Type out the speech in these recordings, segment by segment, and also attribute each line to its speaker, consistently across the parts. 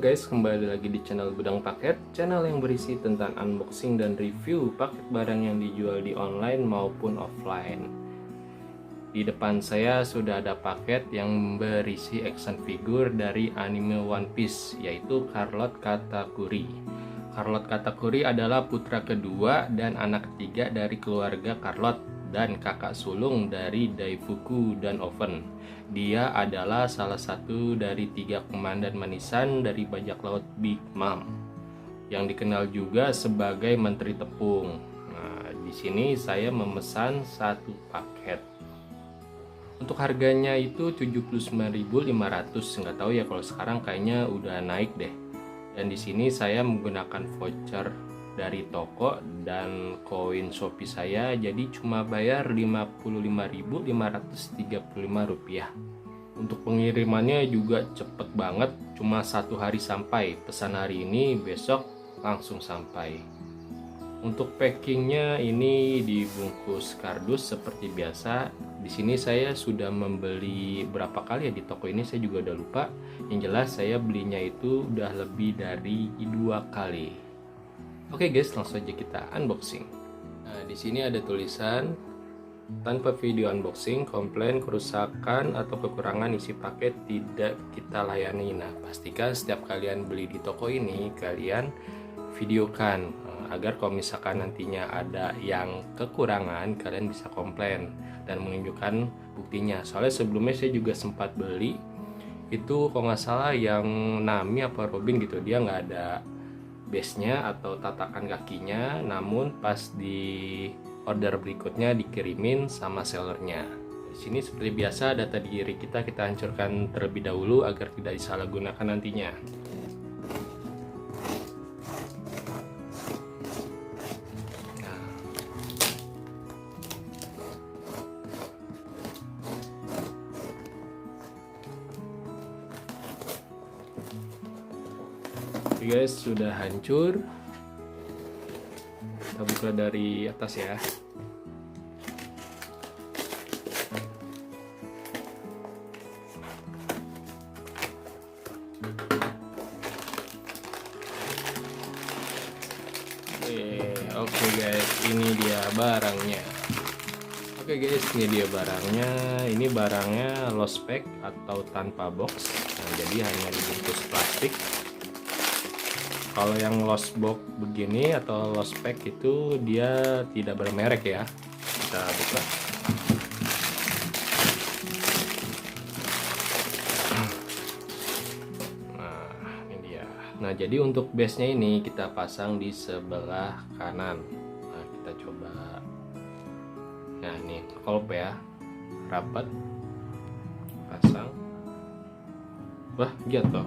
Speaker 1: guys, kembali lagi di channel Gudang Paket, channel yang berisi tentang unboxing dan review paket barang yang dijual di online maupun offline. Di depan saya sudah ada paket yang berisi action figure dari anime One Piece, yaitu Carlot Katakuri. Carlot Katakuri adalah putra kedua dan anak ketiga dari keluarga Carlot dan kakak sulung dari Daifuku dan Oven. Dia adalah salah satu dari 3 komandan manisan dari bajak laut Big Mom, yang dikenal juga sebagai Menteri Tepung. Nah, di sini saya memesan satu paket. Untuk harganya itu 79.500. Nggak tahu ya, kalau sekarang kayaknya udah naik deh. Dan di sini saya menggunakan voucher dari toko dan koin Shopee saya, jadi cuma bayar Rp55.535. Untuk pengirimannya juga cepet banget, cuma 1 hari sampai. Pesan hari ini, besok langsung sampai. Untuk packingnya ini dibungkus kardus seperti biasa. Di sini saya sudah membeli berapa kali ya di toko ini, saya juga udah lupa. Yang jelas saya belinya itu udah lebih dari 2 kali. Oke guys, langsung aja kita unboxing. Nah, di sini ada tulisan, tanpa video unboxing, komplain, kerusakan, atau kekurangan isi paket tidak kita layani. Nah, pastikan setiap kalian beli di toko ini, kalian videokan agar kalau misalkan nantinya ada yang kekurangan, kalian bisa komplain dan menunjukkan buktinya. Soalnya sebelumnya saya juga sempat beli, itu kalau nggak salah yang Nami apa Robin gitu, dia nggak ada base-nya atau tatakan kakinya, namun pas di order berikutnya dikirimin sama sellernya. Di sini seperti biasa data diri kita hancurkan terlebih dahulu agar tidak disalahgunakan nantinya. Oke guys, sudah hancur. Kita buka dari atas ya. Oke guys, ini dia barangnya. Oke guys, ini dia barangnya. Ini barangnya lost pack atau tanpa box. Nah, jadi hanya dibungkus plastik. Kalau yang lost box begini atau lost pack itu dia tidak bermerek ya. Kita buka. Nah, ini dia. Nah, jadi untuk base-nya ini kita pasang di sebelah kanan. Nah, kita coba. Nah, ini kolp ya. Rapat. Pasang. Wah, jatuh.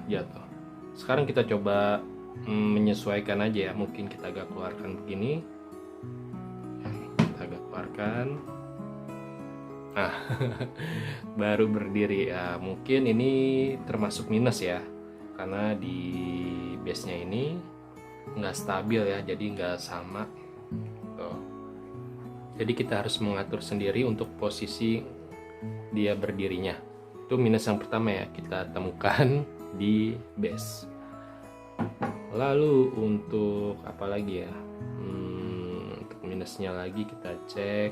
Speaker 1: Jatuh. Sekarang kita coba menyesuaikan aja ya, mungkin kita agak keluarkan begini, kita agak keluarkan. Nah baru berdiri ya. Mungkin ini termasuk minus ya, karena di base nya ini nggak stabil ya, jadi nggak sama tuh. Jadi kita harus mengatur sendiri untuk posisi dia berdirinya. Itu minus yang pertama ya, kita temukan di base. Lalu untuk apa lagi ya, untuk minusnya lagi kita cek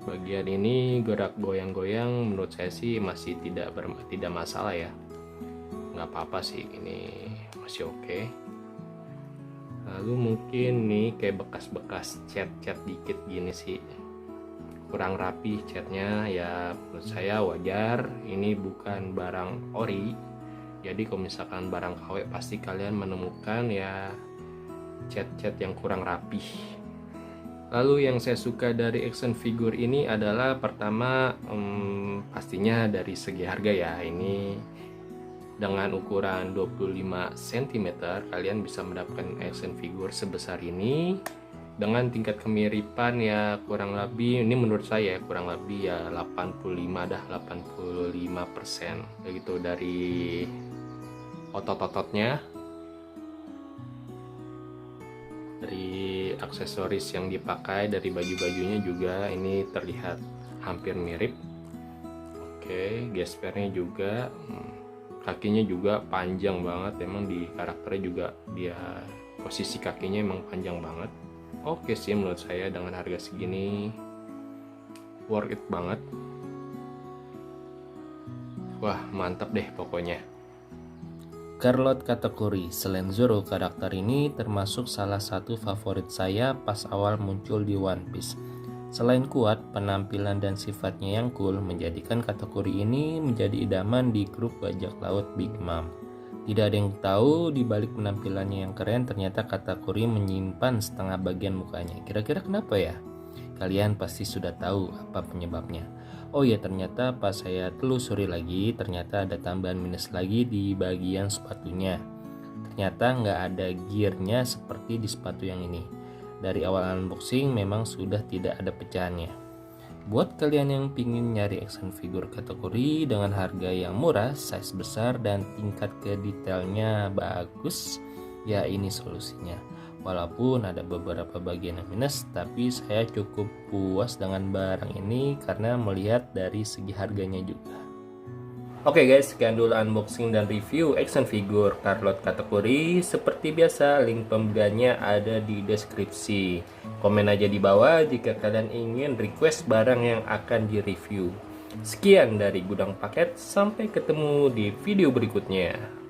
Speaker 1: bagian ini, gerak goyang-goyang menurut saya sih masih tidak masalah ya, nggak apa-apa sih, ini masih oke. Lalu mungkin nih kayak bekas-bekas cat dikit gini sih, kurang rapi catnya ya, menurut saya wajar. Ini bukan barang ori, jadi kalau misalkan barang KW pasti kalian menemukan ya cat yang kurang rapi. Lalu yang saya suka dari action figure ini adalah pertama pastinya dari segi harga ya. Ini dengan ukuran 25 cm kalian bisa mendapatkan action figure sebesar ini dengan tingkat kemiripan ya kurang lebih, ini menurut saya kurang lebih ya 85% kayak gitu dari otot-ototnya, dari aksesoris yang dipakai, dari baju-bajunya juga ini terlihat hampir mirip. Oke, gespernya juga, kakinya juga panjang banget. Emang di karakternya juga dia posisi kakinya emang panjang banget. Oke sih, menurut saya dengan harga segini worth it banget. Wah, mantap deh pokoknya.
Speaker 2: Carlot kategori selain Zoro, karakter ini termasuk salah satu favorit saya pas awal muncul di One Piece. Selain kuat, penampilan dan sifatnya yang cool menjadikan kategori ini menjadi idaman di grup bajak laut Big Mom. Tidak ada yang tahu di balik penampilannya yang keren, ternyata kategori menyimpan setengah bagian mukanya. Kira-kira kenapa ya? Kalian pasti sudah tahu apa penyebabnya. Oh ya, ternyata pas saya telusuri lagi, ternyata ada tambahan minus lagi di bagian sepatunya. Ternyata nggak ada gearnya seperti di sepatu yang ini. Dari awal unboxing memang sudah tidak ada pecahannya. Buat kalian yang pingin nyari action figure kategori dengan harga yang murah, size besar, dan tingkat kedetailnya bagus, ya ini solusinya. Walaupun ada beberapa bagian yang minus, tapi saya cukup puas dengan barang ini karena melihat dari segi harganya juga. Oke guys, sekian dulu unboxing dan review action figure Carlot kategori. Seperti biasa, link pembeliannya ada di deskripsi. Komen aja di bawah jika kalian ingin request barang yang akan direview. Sekian dari Gudang Paket, sampai ketemu di video berikutnya.